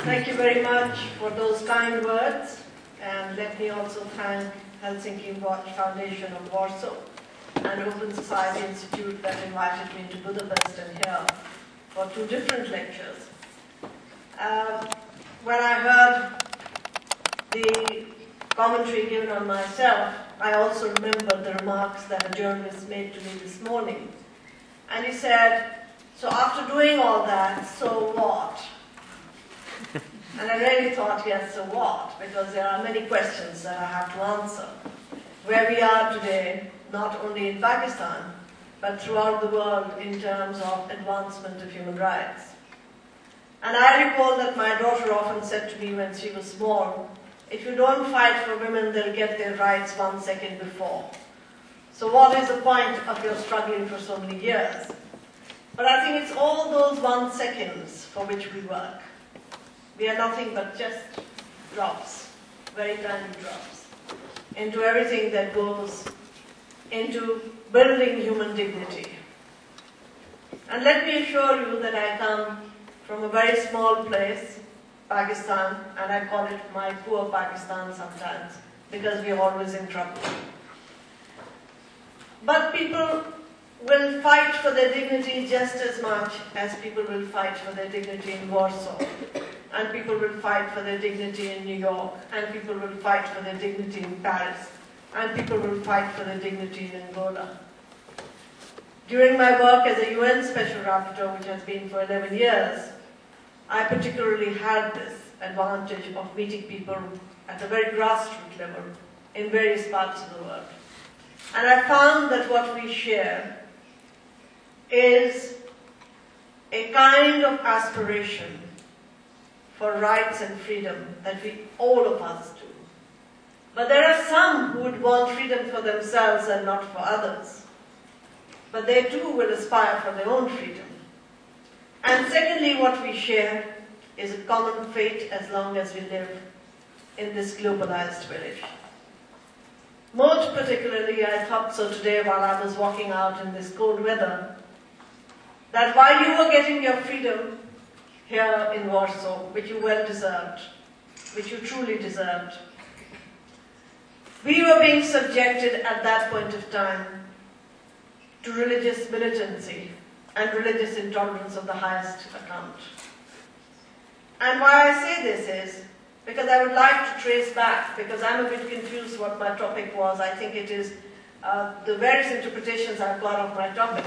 Thank you very much for those kind words, and let me also thank Helsinki Watch Foundation of Warsaw and Open Society Institute that invited me to Budapest and here for 2 different lectures. When I heard the commentary given on myself, I also remembered the remarks that a journalist made to me this morning. And he said, "So after doing all that, so what?" And I really thought, yes, so what? Because there are many questions that I have to answer. Where we are today, not only in Pakistan, but throughout the world in terms of advancement of human rights. And I recall that my daughter often said to me when she was small, if you don't fight for women, they'll get their rights 1 second before. So what is the point of your struggling for so many years? But I think it's all those 1 seconds for which we work. We are nothing but just drops, very tiny drops, into everything that goes into building human dignity. And let me assure you that I come from a very small place, Pakistan, and I call it my poor Pakistan sometimes, because we are always in trouble. But people will fight for their dignity just as much as people will fight for their dignity in Warsaw, and people will fight for their dignity in New York, and people will fight for their dignity in Paris, and people will fight for their dignity in Angola. During my work as a UN Special Rapporteur, which has been for 11 years, I particularly had this advantage of meeting people at a very grassroots level in various parts of the world. And I found that what we share is a kind of aspiration for rights and freedom that all of us do. But there are some who would want freedom for themselves and not for others. But they too will aspire for their own freedom. And secondly, what we share is a common fate as long as we live in this globalized village. Most particularly, I thought so today while I was walking out in this cold weather, that while you were getting your freedom here in Warsaw, which you well deserved, which you truly deserved, we were being subjected at that point of time to religious militancy and religious intolerance of the highest account. And why I say this is because I would like to trace back, because I'm a bit confused what my topic was. I think it is the various interpretations I've got of my topic.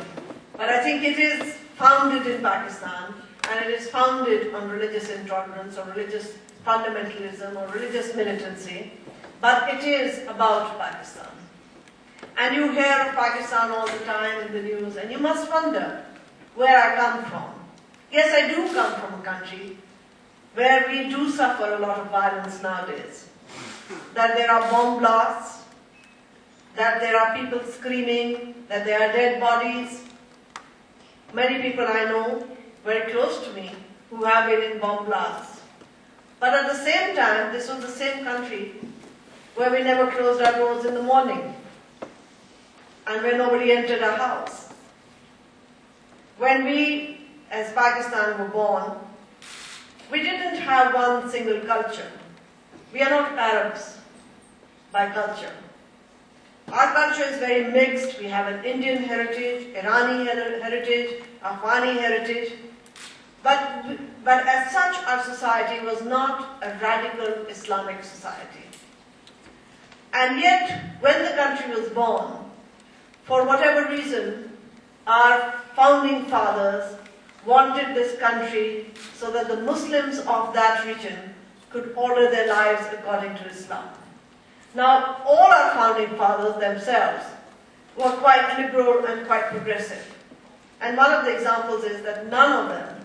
But I think it is founded in Pakistan, and it is founded on religious intolerance or religious fundamentalism or religious militancy, but it is about Pakistan. And you hear of Pakistan all the time in the news, and you must wonder where I come from. Yes, I do come from a country where we do suffer a lot of violence nowadays. That there are bomb blasts, that there are people screaming, that there are dead bodies. Many people I know, very close to me, who have been in bomb blasts. But at the same time, this was the same country where we never closed our doors in the morning, and where nobody entered our house. When we, as Pakistan, were born, we didn't have one single culture. We are not Arabs by culture. Our culture is very mixed. We have an Indian heritage, Irani heritage, Afghani heritage. But as such, our society was not a radical Islamic society. And yet, when the country was born, for whatever reason, our founding fathers wanted this country so that the Muslims of that region could order their lives according to Islam. Now, all our founding fathers themselves were quite liberal and quite progressive. And one of the examples is that none of them,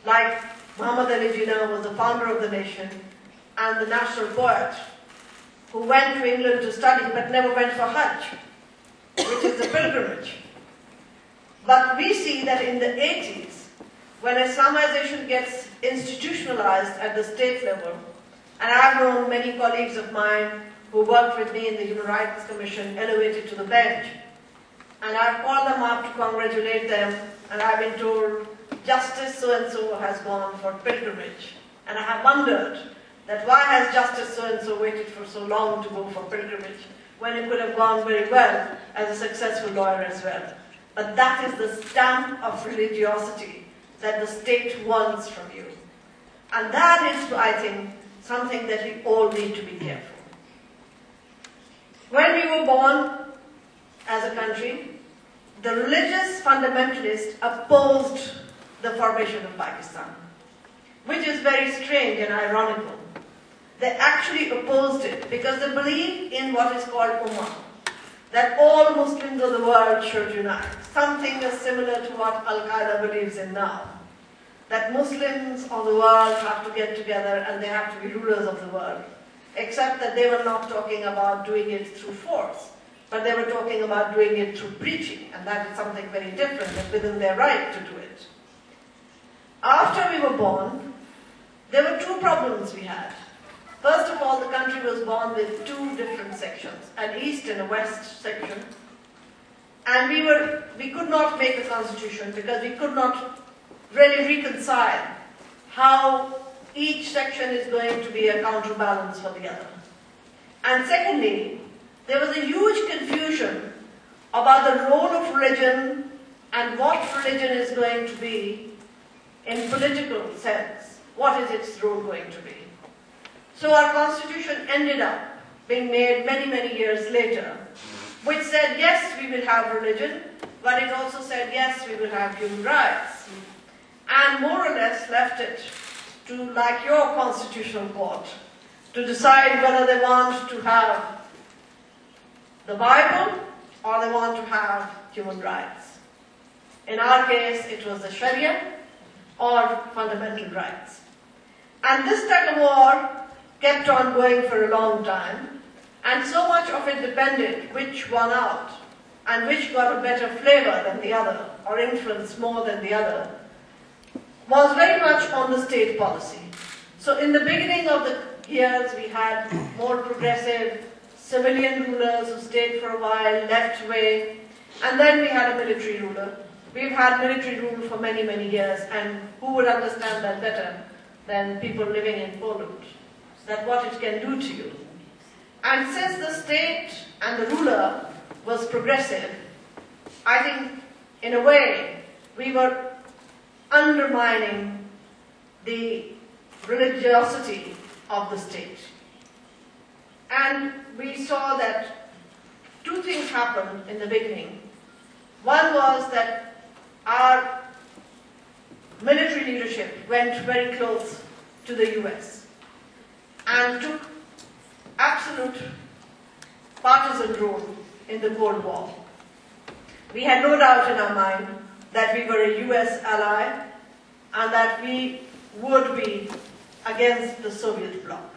like Muhammad Ali Jinnah was the founder of the nation and the national poet, who went to England to study but never went for Hajj, which is a pilgrimage. But we see that in the 80s, when Islamization gets institutionalized at the state level, and I've known many colleagues of mine who worked with me in the Human Rights Commission elevated to the bench, and I've called them up to congratulate them, and I've been told, Justice so-and-so has gone for pilgrimage, And I have wondered that why has Justice so-and-so waited for so long to go for pilgrimage when he could have gone very well as a successful lawyer as well. But that is the stamp of religiosity that the state wants from you. And that is, I think, something that we all need to be careful. When we were born as a country, the religious fundamentalists opposed the formation of Pakistan, which is very strange and ironical. They actually opposed it because they believe in what is called Ummah, that all Muslims of the world should unite. Something is similar to what Al-Qaeda believes in now, that Muslims of the world have to get together and they have to be rulers of the world, except that they were not talking about doing it through force, but they were talking about doing it through preaching, and that is something very different and within their right to do it. After we were born, there were two problems we had. First of all, the country was born with two different sections, an east and a west section. And we could not make a constitution because we could not really reconcile how each section is going to be a counterbalance for the other. And secondly, there was a huge confusion about the role of religion and what religion is going to be in political sense. What is its role going to be? So our constitution ended up being made many, many years later, which said, yes, we will have religion, but it also said, yes, we will have human rights. And more or less left it to, like your constitutional court, to decide whether they want to have the Bible or they want to have human rights. In our case, it was the Sharia or fundamental rights. And this tug of war kept on going for a long time, and so much of it depended which won out, and which got a better flavor than the other, or influenced more than the other, was very much on the state policy. So in the beginning of the years, we had more progressive civilian rulers who stayed for a while, left way, and then we had a military ruler. We've had military rule for many, many years, and who would understand that better than people living in Poland? That what it can do to you. And since the state and the ruler was progressive, I think in a way we were undermining the religiosity of the state. And we saw that two things happened in the beginning. One was that our military leadership went very close to the US and took absolute partisan role in the Cold War. We had no doubt in our mind that we were a US ally and that we would be against the Soviet bloc.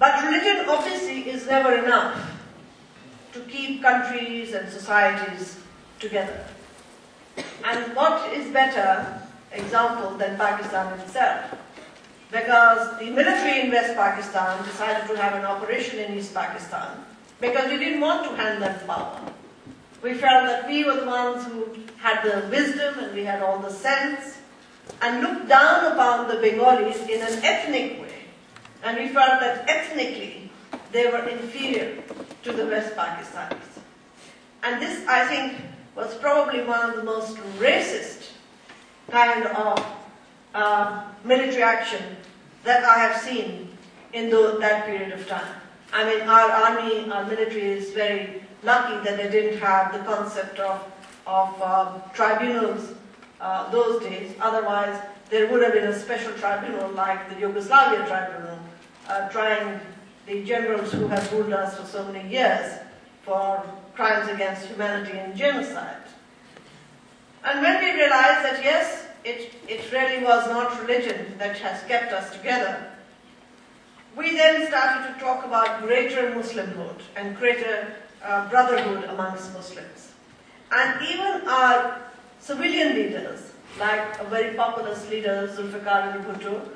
But religion obviously is never enough to keep countries and societies together. And what is better example than Pakistan itself? Because the military in West Pakistan decided to have an operation in East Pakistan because we didn't want to hand them power. We felt that we were the ones who had the wisdom and we had all the sense and looked down upon the Bengalis in an ethnic way. And we felt that ethnically they were inferior to the West Pakistanis. And this, I think, was probably one of the most racist kind of military action that I have seen in that period of time. I mean, our army, our military is very lucky that they didn't have the concept of tribunals those days. Otherwise, there would have been a special tribunal like the Yugoslavia tribunal, trying the generals who have ruled us for so many years for crimes against humanity and genocide. And when we realized that, yes, it really was not religion that has kept us together, we then started to talk about greater Muslimhood and greater brotherhood amongst Muslims. And even our civilian leaders, like a very populist leader, Zulfikar Ali Bhutto,